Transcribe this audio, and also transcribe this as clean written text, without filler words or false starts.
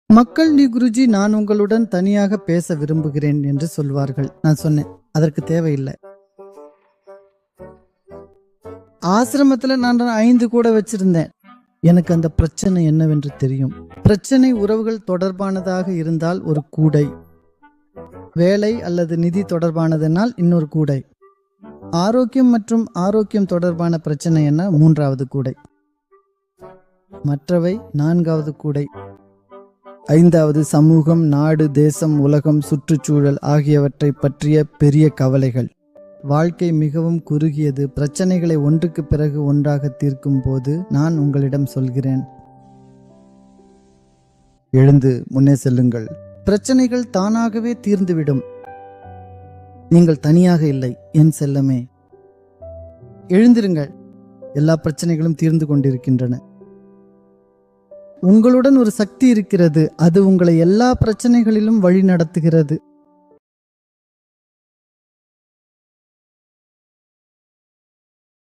மக்கள் நீ குருஜி, நான் உங்களுடன் தனியாக பேச விரும்புகிறேன் என்று சொல்வார்கள். நான் சொன்னேன், அதற்கு தேவையில்லை. ஆசிரமத்துல நான் 5 கூட வச்சிருந்தேன். எனக்கு அந்த பிரச்சனை என்னவென்று தெரியும். பிரச்சனை உறவுகள் தொடர்பானதாக இருந்தால் ஒரு கூடை, வேலை அல்லது நிதி தொடர்பானதென்னால் இன்னொரு கூடை, ஆரோக்கியம் மற்றும் ஆரோக்கியம் தொடர்பான பிரச்சனை என்ன 3வது கூடை, மற்றவை 4வது கூடை, 5வது சமூகம், நாடு, தேசம், உலகம், சுற்றுச்சூழல் ஆகியவற்றை பற்றிய பெரிய கவலைகள். வாழ்க்கை மிகவும் குறுகியது. பிரச்சனைகளை ஒன்றுக்கு பிறகு ஒன்றாக தீர்க்கும் போது நான் உங்களிடம் சொல்கிறேன், எழுந்து முன்னே செல்லுங்கள். பிரச்சனைகள் தானாகவே தீர்ந்துவிடும். நீங்கள் தனியாக இல்லை என் செல்லமே. எழுந்திருங்கள். எல்லா பிரச்சனைகளும் தீர்ந்து கொண்டிருக்கின்றன. உங்களுடன் ஒரு சக்தி இருக்கிறது. அது உங்களை எல்லா பிரச்சனைகளிலும் வழி நடத்துகிறது.